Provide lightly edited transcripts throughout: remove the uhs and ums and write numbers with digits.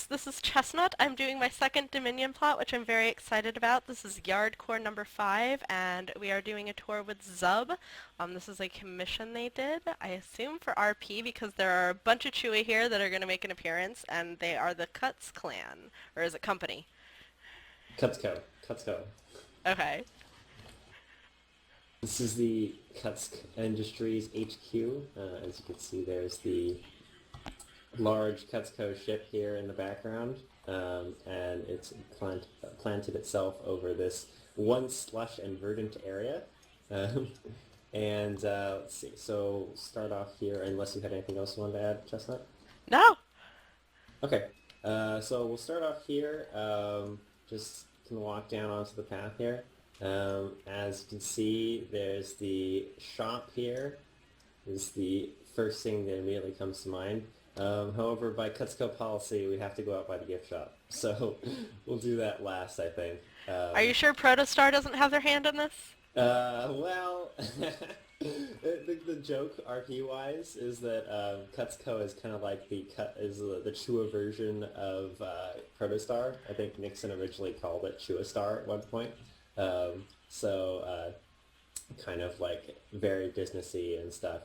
this is Chestnut. I'm doing my second Dominion plot, which I'm very excited about. This is Yardcore number 5, and we are doing a tour with Zub. This is a commission they did, I assume for RP, because there are a bunch of Chewy here that are going to make an appearance, and they are the Cuts clan. Or is it company? Cutco. Cutco. Okay. This is the Cutsk Industries HQ. As you can see, there's the large Cutco ship here in the background, and it's planted itself over this once lush and verdant area. Um, and let's see, so start off here, unless you had anything else you wanted to add, Chestnut? No! Okay, so we'll start off here. Just can walk down onto the path here. As you can see, there's the shop here. Is the first thing that immediately comes to mind. However, by Cutco policy, we have to go out by the gift shop. So we'll do that last, I think. Are you sure Protostar doesn't have their hand in this? Well, the joke RP-wise is that Cutco is kind of like the Chua version of Protostar. I think Nixon originally called it Chua Star at one point. Kind of like very businessy and stuff.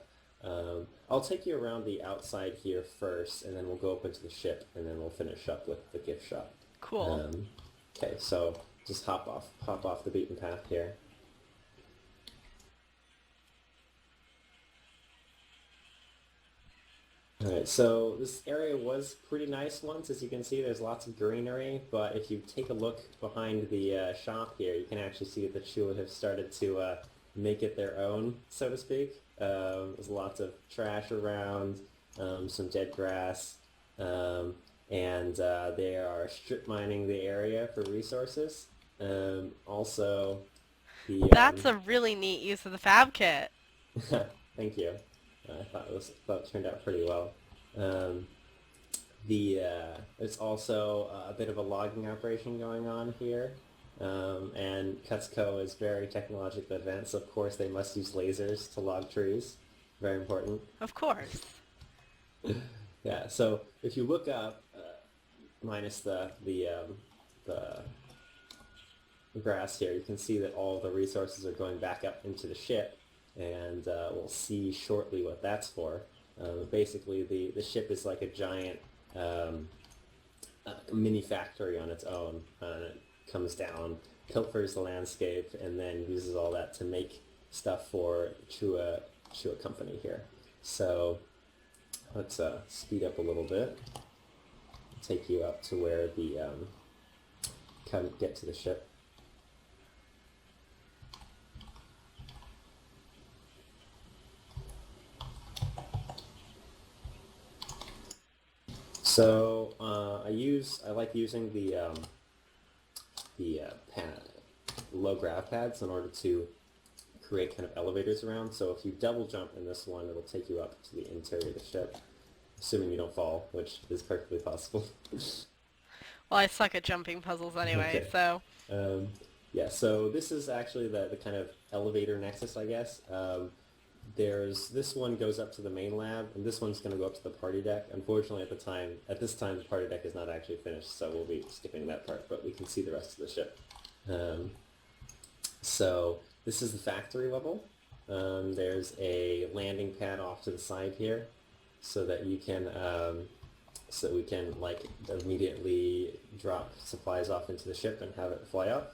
I'll take you around the outside here first, and then we'll go up into the ship, and then we'll finish up with the gift shop. Cool. Okay, so just hop off the beaten path here. Alright, so this area was pretty nice once. As you can see, there's lots of greenery, but if you take a look behind the shop here, you can actually see that the Chua have started to make it their own, so to speak. There's lots of trash around, some dead grass, and they are strip mining the area for resources. Also, That's a really neat use of the fab kit. Thank you. I thought it turned out pretty well. There's also a bit of a logging operation going on here, and Cutco is very technologically advanced. Of course, they must use lasers to log trees. Very important. Of course. Yeah. So if you look up, minus the grass here, you can see that all the resources are going back up into the ship. And we'll see shortly what that's for. Basically, the ship is like a giant mini factory on its own. It comes down, pilfers the landscape, and then uses all that to make stuff for Chua company here. So let's speed up a little bit. Take you up to where the get to the ship. So I like using the low grav pads in order to create kind of elevators around. So if you double jump in this one, it'll take you up to the interior of the ship, assuming you don't fall, which is perfectly possible. Well, I suck at jumping puzzles anyway, Okay. so... Yeah, so this is actually the kind of elevator nexus, I guess. This one goes up to the main lab, and this one's going to go up to the party deck. Unfortunately, at this time, the party deck is not actually finished, so we'll be skipping that part, but we can see the rest of the ship. So this is the factory level. There's a landing pad off to the side here, so that you can, we can like immediately drop supplies off into the ship and have it fly up.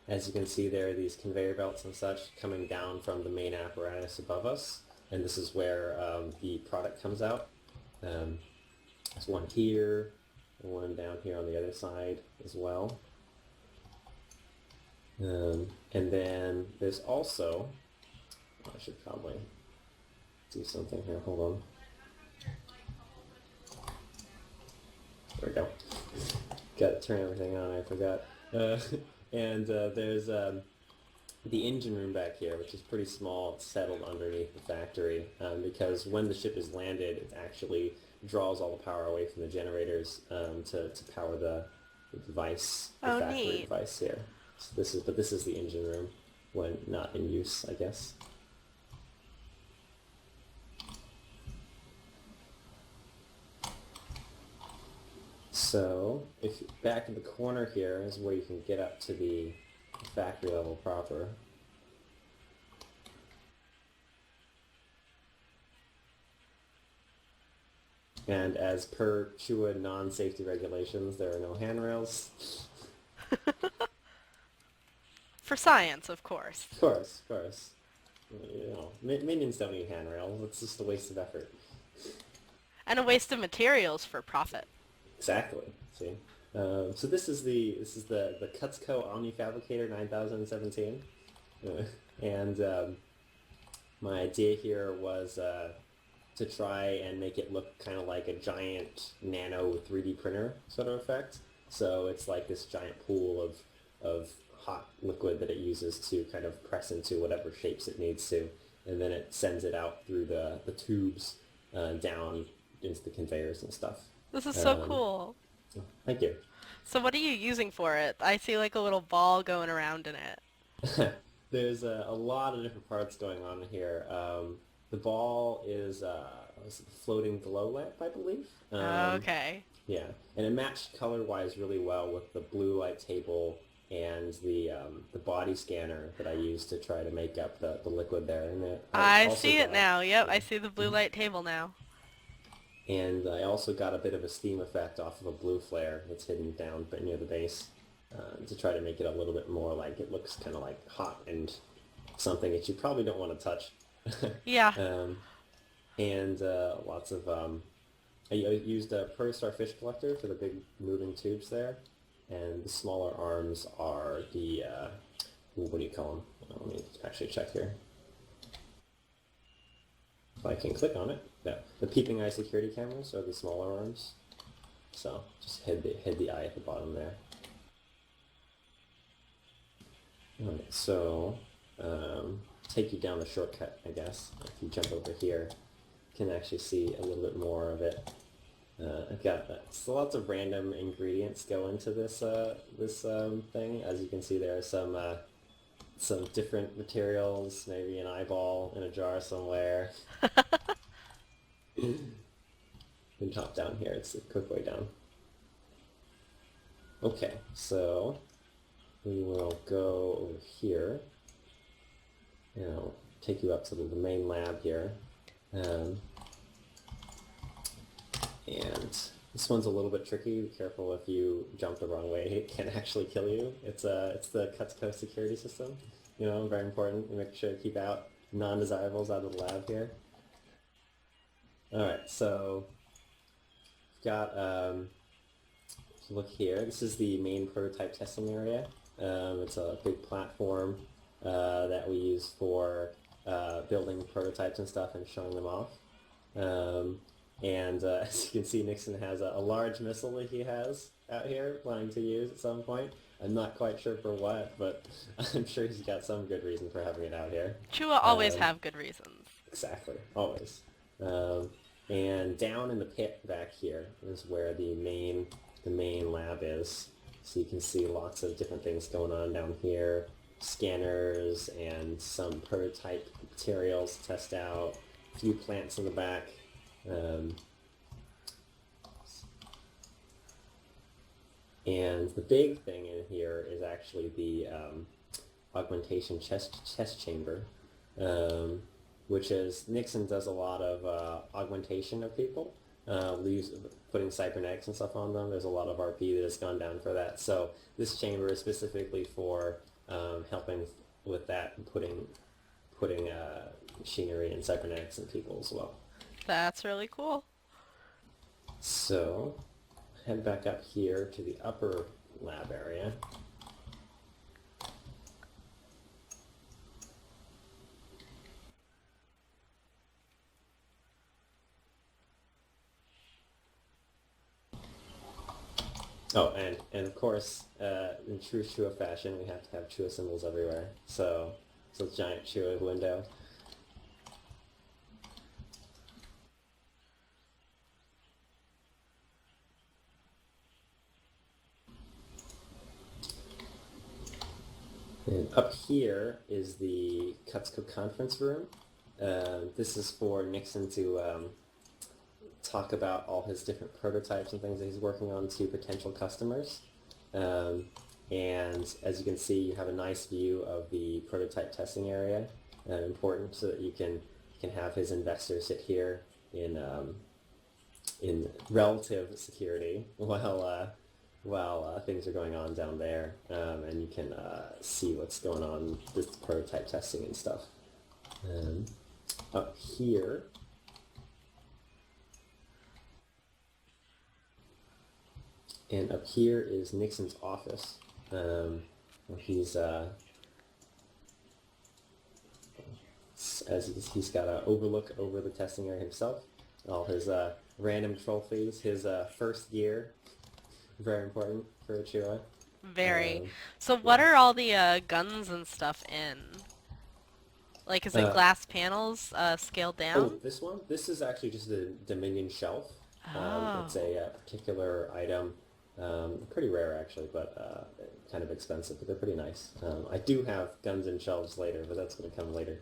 As you can see, there are these conveyor belts and such coming down from the main apparatus above us, and this is where the product comes out. There's one here, and one down here on the other side as well. And then there's also, I should probably do something here, hold on. There we go. Got to turn everything on, I forgot. And there's the engine room back here, which is pretty small. It's settled underneath the factory because when the ship is landed, it actually draws all the power away from the generators to power the device, the factory neat. device here. So this is the engine room when not in use, I guess. So, if back in the corner here is where you can get up to the factory level proper. And as per Chua non-safety regulations, there are no handrails. For science, of course. Of course, of course. You know, minions don't need handrails. It's just a waste of effort. And a waste of materials for profit. Exactly. See. So this is the Cutsco Omni Fabricator 9017, and my idea here was to try and make it look kind of like a giant nano 3D printer sort of effect. So it's like this giant pool of hot liquid that it uses to kind of press into whatever shapes it needs to, and then it sends it out through the tubes down into the conveyors and stuff. This is so cool. Thank you. So what are you using for it? I see like a little ball going around in it. There's a lot of different parts going on here. The ball is a floating glow lamp, I believe. Okay. Yeah, and it matched color-wise really well with the blue light table and the body scanner that I used to try to make up the liquid there. And I see it now. Yep, I see the blue light table now. And I also got a bit of a steam effect off of a blue flare that's hidden down but near the base to try to make it a little bit more like it looks kind of like hot and something that you probably don't want to touch. Yeah. And lots of... I used a ProStar fish collector for the big moving tubes there, and the smaller arms are the... what do you call them? Let me actually check here. If I can click on it. Yeah, the peeping eye security cameras are the smaller arms. So just hid the eye at the bottom there. Alright, so take you down the shortcut, I guess. If you jump over here, you can actually see a little bit more of it. I've got so lots of random ingredients go into this thing. As you can see, there are some different materials, maybe an eyeball in a jar somewhere. You can top down here, it's a quick way down. Okay, so we will go over here. And I'll take you up to the main lab here. And this one's a little bit tricky. Be careful if you jump the wrong way, it can actually kill you. It's the Cutsco security system. You know, very important. You make sure to keep out non-desirables out of the lab here. Alright, so we've got, look here, this is the main prototype testing area. It's a big platform that we use for building prototypes and stuff and showing them off. As you can see, Nixon has a large missile that he has out here planning to use at some point. I'm not quite sure for what, but I'm sure he's got some good reason for having it out here. Chua always have good reasons. Exactly, always. And down in the pit back here is where the main lab is. So you can see lots of different things going on down here. Scanners and some prototype materials to test out. A few plants in the back. And the big thing in here is actually the augmentation chest chamber, which is, Nixon does a lot of augmentation of people, putting cybernetics and stuff on them. There's a lot of RP that has gone down for that. So this chamber is specifically for helping with that and putting machinery and cybernetics in people as well. That's really cool. So head back up here to the upper lab area. Oh, and of course, in true Chua fashion, we have to have Chua symbols everywhere. So it's a giant Chua window. And up here is the Cutsco conference room. This is for Nixon to talk about all his different prototypes and things that he's working on to potential customers. And as you can see, you have a nice view of the prototype testing area, important so that you can have his investor sit here in relative security while things are going on down there, and you can see what's going on with prototype testing and stuff. Up here, and up here is Nixon's office. He's he's got an overlook over the testing area himself. All his random trophies, his first gear, very important for a Chua. Very. So what are all the guns and stuff in? Like, is it glass panels scaled down? Oh, this one? This is actually just a Dominion shelf. It's a particular item. Pretty rare, actually, but kind of expensive, but they're pretty nice. I do have guns and shelves later, but that's going to come later.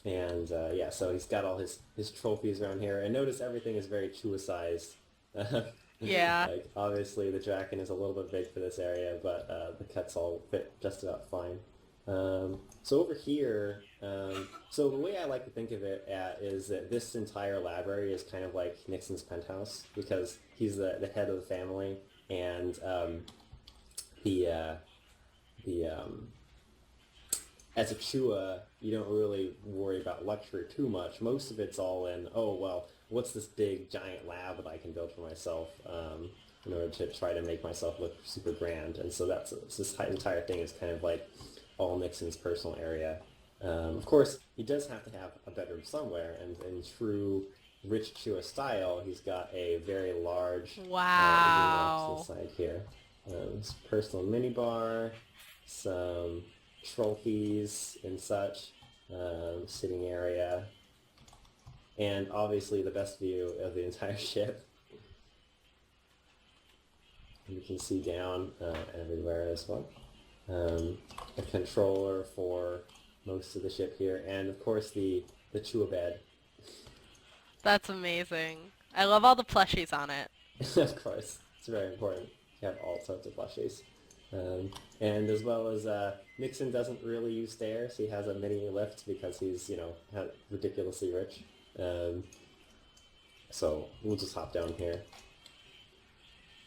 Yeah, so he's got all his trophies around here. And notice everything is very Chua-sized. Yeah. Like, obviously, the Draken is a little bit big for this area, but the cuts all fit just about fine. So over here, so the way I like to think of it is that this entire library is kind of like Nixon's penthouse, because he's the head of the family, and as a Chua, you don't really worry about luxury too much. Most of it's all in, oh, well, what's this big giant lab that I can build for myself in order to try to make myself look super grand. And so this entire thing is kind of like all Nixon's personal area. Of course, he does have to have a bedroom somewhere, and in true rich Chua style, he's got a very large wow. inside here. His personal minibar, some trophies and such, sitting area, and obviously the best view of the entire ship. You can see down everywhere as well. A controller for most of the ship here, and of course the Chua bed. That's amazing. I love all the plushies on it. Of course, it's very important. You have all sorts of plushies. And as well as Nixon doesn't really use stairs. He has a mini lift because he's, ridiculously rich. So we'll just hop down here.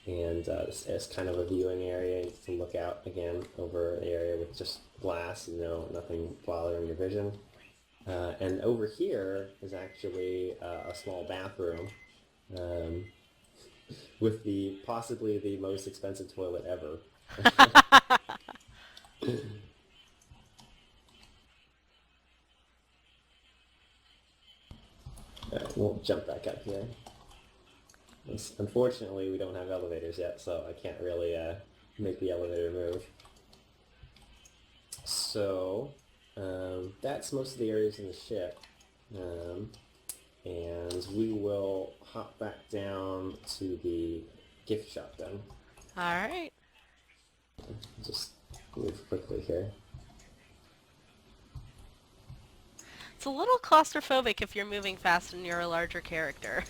And it's kind of a viewing area. You can look out again over the area with just glass, nothing bothering your vision. And over here is actually a small bathroom with possibly the most expensive toilet ever. We'll jump back up here. Unfortunately, we don't have elevators yet, so I can't really make the elevator move. So that's most of the areas in the ship, and we will hop back down to the gift shop then. Alright. Just move quickly here. It's a little claustrophobic if you're moving fast and you're a larger character.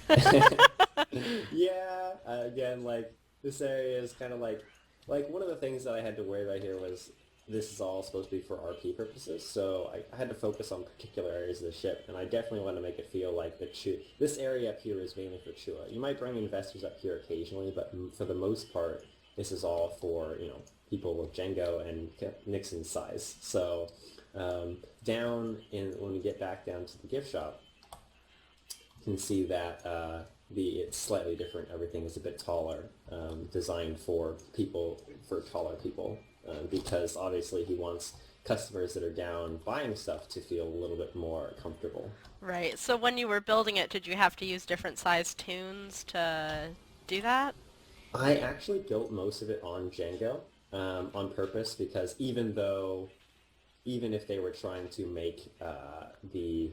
Yeah, again, like, this area is kind of like one of the things that I had to worry about here was this is all supposed to be for RP purposes, so I had to focus on particular areas of the ship, and I definitely want to make it feel like this area up here is mainly for Chua. You might bring investors up here occasionally, but for the most part, this is all for, people with Django and Nixon's size. So when we get back down to the gift shop, you can see that it's slightly different. Everything is a bit taller, designed for taller people, because obviously he wants customers that are down buying stuff to feel a little bit more comfortable. Right. So when you were building it, did you have to use different size tunes to do that? I actually built most of it on Django on purpose, because even if they were trying to make the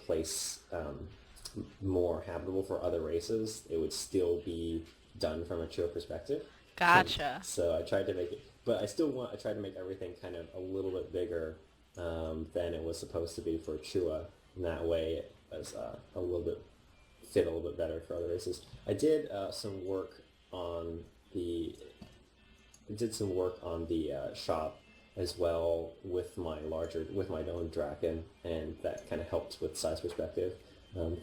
place more habitable for other races, it would still be done from a Chua perspective. Gotcha. So I tried to make it, but I tried to make everything kind of a little bit bigger than it was supposed to be for Chua. and that way it was a little bit fit a little bit better for other races. I did some work on the shop as well with my own Draken, and that kind of helped with size perspective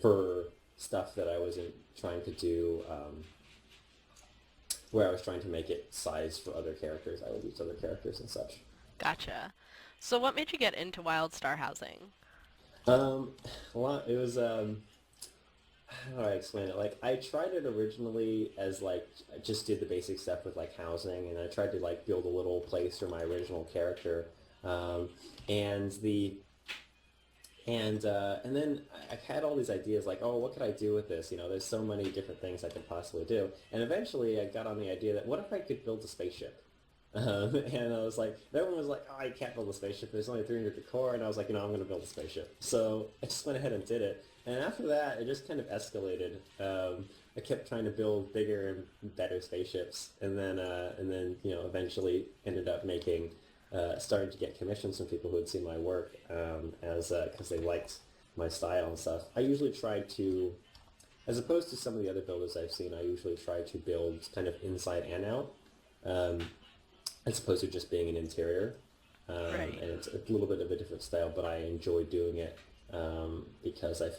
for stuff that I wasn't trying to do. Where I was trying to make it size for other characters, I would use other characters and such. Gotcha. So what made you get into WildStar housing? A lot. It was how do I explain it? Like, I tried it originally as like I just did the basic stuff with like housing, and I tried to like build a little place for my original character, and and then I had all these ideas like, oh, what could I do with this? You know, there's so many different things I could possibly do. And eventually I got on the idea that what if I could build a spaceship? And I was like, everyone was like, oh, I can't build a spaceship. There's only 300 decor. And I was like, I'm going to build a spaceship. So I just went ahead and did it. And after that, it just kind of escalated. I kept trying to build bigger and better spaceships. And then eventually ended up making... started to get commissions from people who had seen my work because they liked my style and stuff. I usually try to, as opposed to some of the other builders I've seen, I usually try to build kind of inside and out, as opposed to just being an interior. Right. And it's a little bit of a different style, but I enjoy doing it because I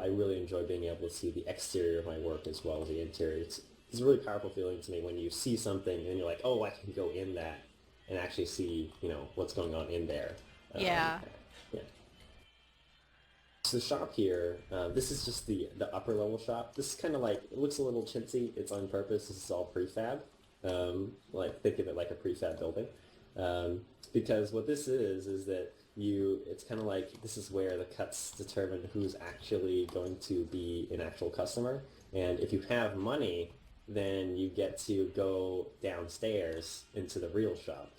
really enjoy being able to see the exterior of my work as well as the interior. It's a really powerful feeling to me when you see something and you're like, oh, I can go in that and actually see, what's going on in there. Yeah. Yeah. So the shop here, this is just the upper level shop. This is kind of like, it looks a little chintzy. It's on purpose. This is all prefab. Like, think of it like a prefab building. Because what this is that it's kind of like, this is where the cuts determine who's actually going to be an actual customer. And if you have money, then you get to go downstairs into the real shop.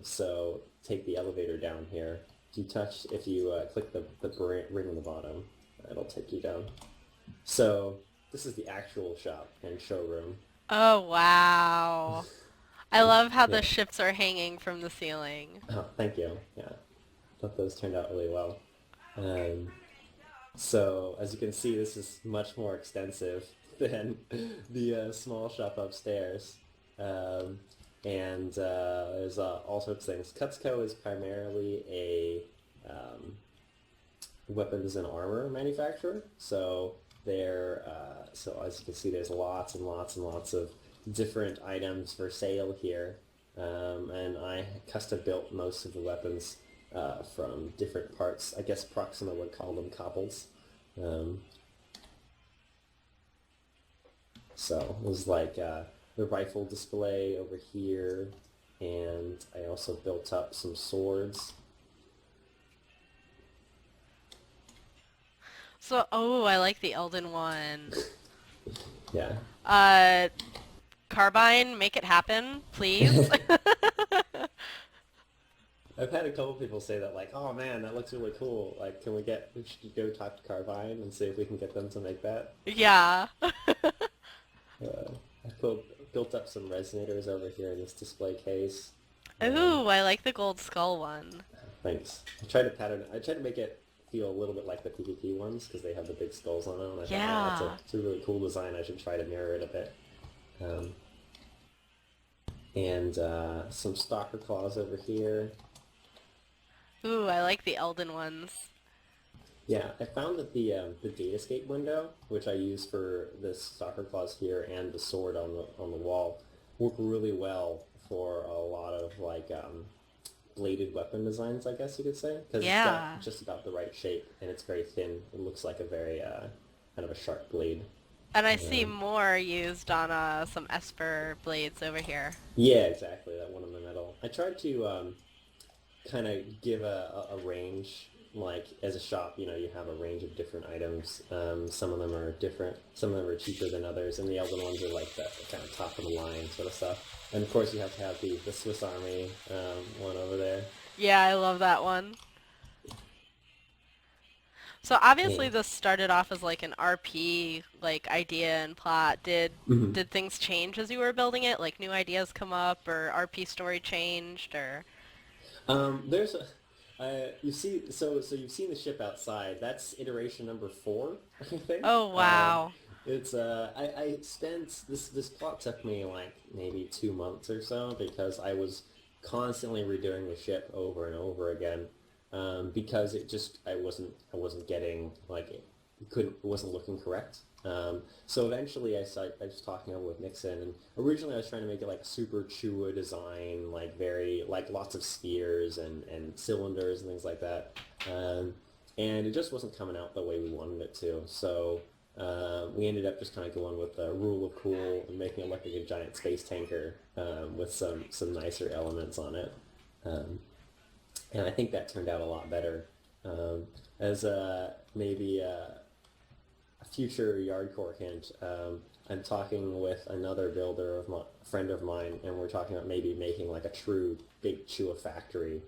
So take the elevator down here. If you click the ring on the bottom, it'll take you down. So this is the actual shop and showroom. Oh, wow. I love how the Yeah. ships are hanging from the ceiling. Oh, thank you. Yeah, thought those turned out really well. So as you can see, this is much more extensive than the small shop upstairs. And there's all sorts of things. Cutsco is primarily a weapons and armor manufacturer. So so as you can see, there's lots and lots and lots of different items for sale here. And I custom built most of the weapons from different parts. I guess Proxima would call them cobbles. So it was like the rifle display over here, and I also built up some swords. So, oh, I like the Elden one. Yeah. Carbine, make it happen, please. I've had a couple people say that, like, oh man, that looks really cool. Like, we should go talk to Carbine and see if we can get them to make that. Yeah. I built up some resonators over here in this display case. Ooh, I like the gold skull one. Thanks. I tried to make it feel a little bit like the PvP ones because they have the big skulls on them. And I thought, oh, it's a really cool design. I should try to mirror it a bit. And some stalker claws over here. Ooh, I like the Elden ones. Yeah, I found that the datascape window, which I use for this stalker claws here and the sword on the wall, work really well for a lot of like bladed weapon designs, I guess you could say, because it's got just about the right shape and it's very thin. It looks like a very kind of a sharp blade. And I see more used on some Esper blades over here. Yeah, exactly, that one in the middle. I tried to kind of give a range. Like, as a shop, you have a range of different items. Some of them are different. Some of them are cheaper than others, and the Elden ones are like the kind of top of the line sort of stuff. And of course, you have to have the Swiss Army one over there. Yeah, I love that one. So obviously Yeah. this started off as like an RP like idea and plot. Did things change as you were building it? Like new ideas come up or RP story changed or There's You see, so you've seen the ship outside. That's iteration number 4, I think. Oh, wow. It's I spent this plot took me like maybe 2 months or so because I was constantly redoing the ship over and over again, because I wasn't getting like it wasn't looking correct. So eventually I was talking over with Nixon, and originally I was trying to make it like a super Chua design, like very like lots of spheres and cylinders and things like that, and it just wasn't coming out the way we wanted it to. So we ended up just kind of going with the rule of cool and making it look like a giant space tanker, with some nicer elements on it, and I think that turned out a lot better. As maybe a future Yardcore hint, I'm talking with another builder friend of mine, and we're talking about maybe making like a true big Chua factory,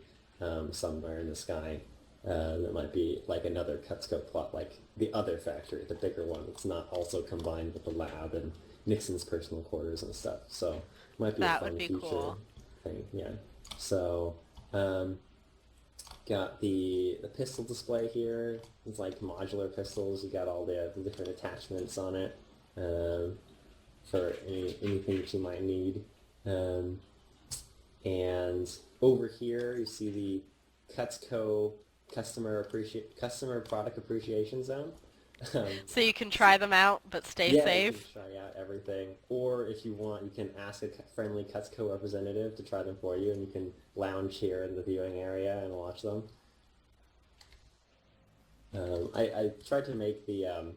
somewhere in the sky. That might be like another Cutco plot, like the other factory, the bigger one. It's not also combined with the lab and Nixon's personal quarters and stuff. So it might be a That would fun be future cool. thing. Yeah. So got the pistol display here. It's like modular pistols. You got all the different attachments on it, for anything that you might need. And over here you see the Cutco customer product appreciation zone. Um, So you can try them out, but stay yeah, you can safe. try out everything, or if you want, you can ask a friendly Cutco representative to try them for you, and you can lounge here in the viewing area and watch them. I tried to make the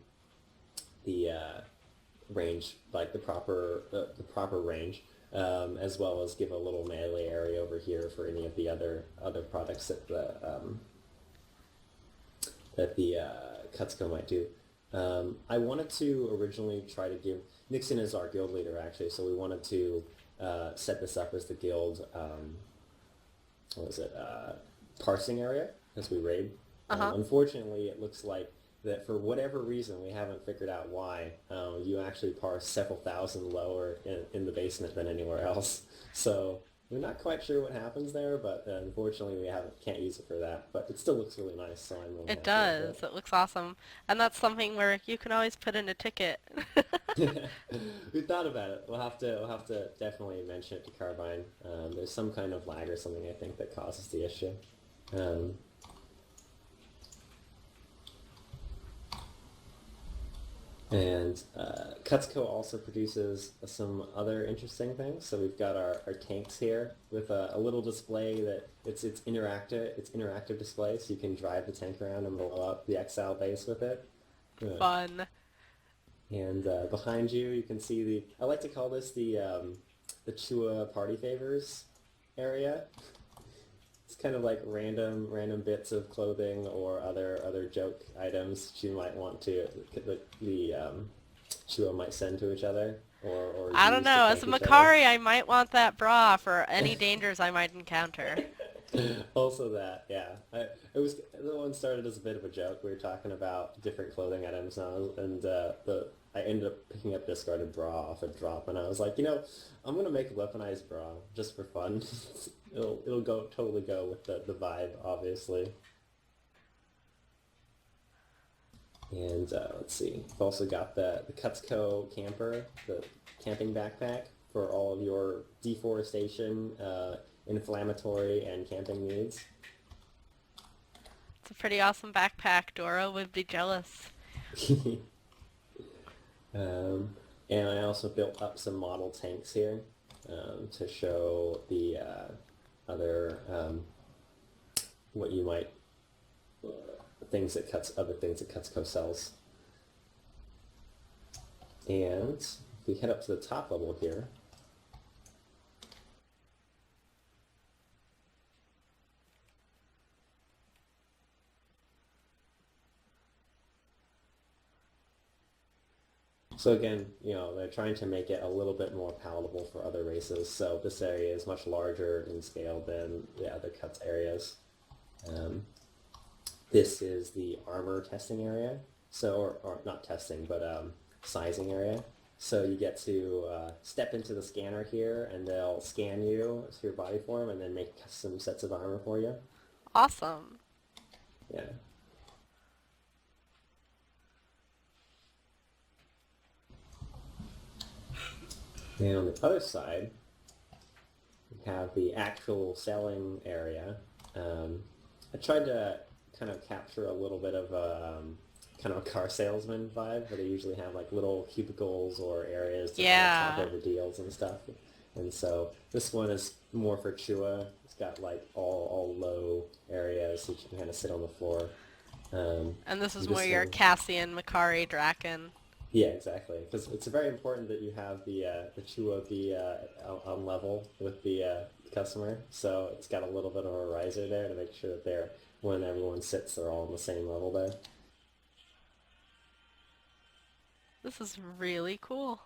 range like the proper range, as well as give a little melee area over here for any of the other products that the Cutco might do. I wanted to originally try to give Nixon is our guild leader actually, so we wanted to set this up as the guild what was it parsing area as we raid. Uh-huh. Unfortunately, it looks like that for whatever reason we haven't figured out why you actually parse several thousand lower in the basement than anywhere else. So we're not quite sure what happens there, but unfortunately we can't use it for that. But it still looks really nice, so I'm really It happy with does. It looks awesome. And that's something where you can always put in a ticket. it. We thought about it. We'll have to definitely mention it to Carbine. There's some kind of lag or something I think that causes the issue. Um, And Cutco also produces some other interesting things. So we've got our tanks here with a little display that it's interactive display, so you can drive the tank around and blow up the Exile base with it. Fun. And behind you, you can see I like to call this the Chua party favors area. It's kind of like random bits of clothing or other joke items you might want to the Chua might send to each other or I don't use to know. As thank a each other. Makari, I might want that bra for any dangers I might encounter. Also that, yeah. It was the one started as a bit of a joke. We were talking about different clothing items and I ended up picking up discarded bra off a drop, and I was like, I'm gonna make a weaponized bra just for fun. It'll totally go with the vibe, obviously. And let's see, we've also got the Cutco camper, the camping backpack for all of your deforestation, inflammatory, and camping needs. It's a pretty awesome backpack. Dora would be jealous. And I also built up some model tanks here to show the other what you might other things that Cutco sells. And if we head up to the top level here, so again, they're trying to make it a little bit more palatable for other races. So this area is much larger in scale than the other Cuts areas. This is the armor testing area, or not testing, but sizing area. So you get to step into the scanner here, and they'll scan you to your body form, and then make custom sets of armor for you. Awesome. Yeah. And on the other side, we have the actual selling area. I tried to kind of capture a little bit of a kind of a car salesman vibe, where they usually have like little cubicles or areas to kind of talk Yeah. over deals and stuff. And so this one is more for Chua. It's got like all low areas so you can kind of sit on the floor. And this is more This your one, Cassian, Makari, Draken. yeah, exactly. Because it's very important that you have the Chua be on level with the customer. So it's got a little bit of a riser there to make sure that they're, when everyone sits, they're all on the same level there. This is really cool.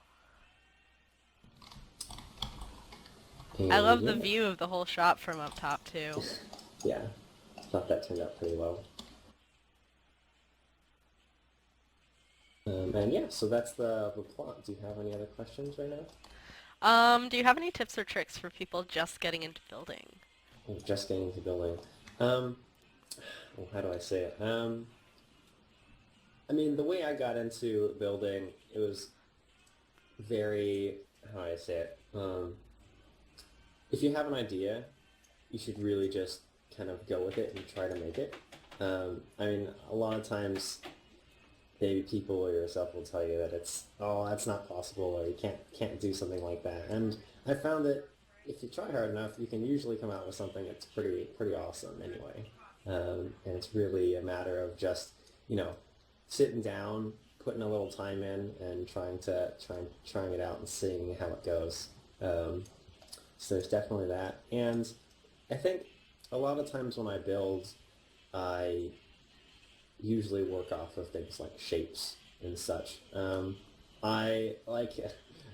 I And love the yeah, view of the whole shop from up top too. yeah, thought that turned out pretty well. And yeah, so that's the plot. Do you have any other questions right now? Do you have any tips or tricks for people just getting into building? Oh, just getting into building. Um, well, how do I say it? I mean, the way I got into building, it was very, how do I say it? If you have an idea, you should really just kind of go with it and try to make it. I mean, a lot of times, maybe people or yourself will tell you that it's, oh, that's not possible, or you can't do something like that. And I found that if you try hard enough, you can usually come out with something that's pretty awesome anyway. And it's really a matter of just, you know, sitting down, putting a little time in, and trying it out and seeing how it goes. So there's definitely that. And I think a lot of times when I build, I usually work off of things like shapes and such. I like,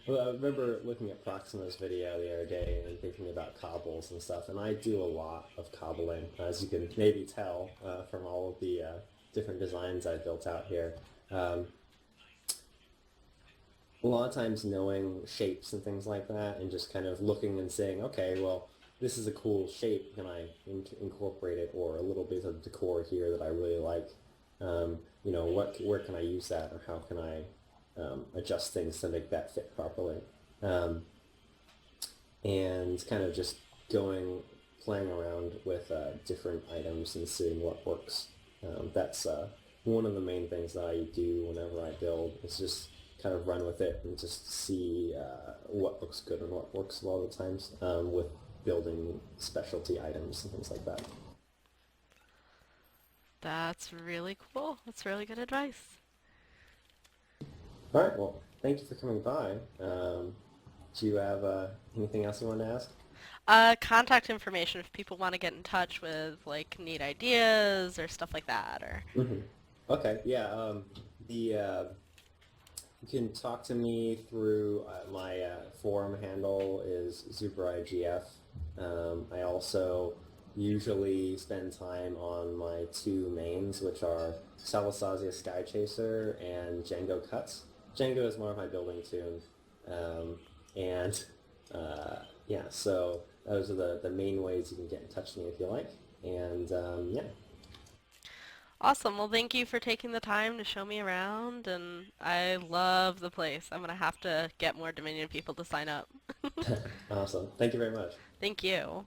well, I remember looking at Proxima's video the other day and thinking about cobbles and stuff, and I do a lot of cobbling, as you can maybe tell from all of the different designs I've built out here. A lot of times knowing shapes and things like that and just kind of looking and saying, okay, well, this is a cool shape, can I incorporate it, or a little bit of decor here that I really like. You know, where can I use that, or how can I adjust things to make that fit properly? And kind of just playing around with different items and seeing what works. That's one of the main things that I do whenever I build, is just kind of run with it and just see what looks good and what works a lot of the times with building specialty items and things like that. That's really cool. That's really good advice. All right, well, thank you for coming by. Do you have anything else you want to ask? Contact information if people want to get in touch with like neat ideas or stuff like that, or Hmm. Okay, yeah. The You can talk to me through my forum handle is ZuperIGF. I also usually spend time on my two mains, which are Salasazia Skychaser and Django Cuts. Django is more of my building tune. And yeah, so those are the main ways you can get in touch with me if you like. And yeah. awesome. Well, thank you for taking the time to show me around, and I love the place. I'm gonna have to get more Dominion people to sign up. Awesome. Thank you very much. Thank you.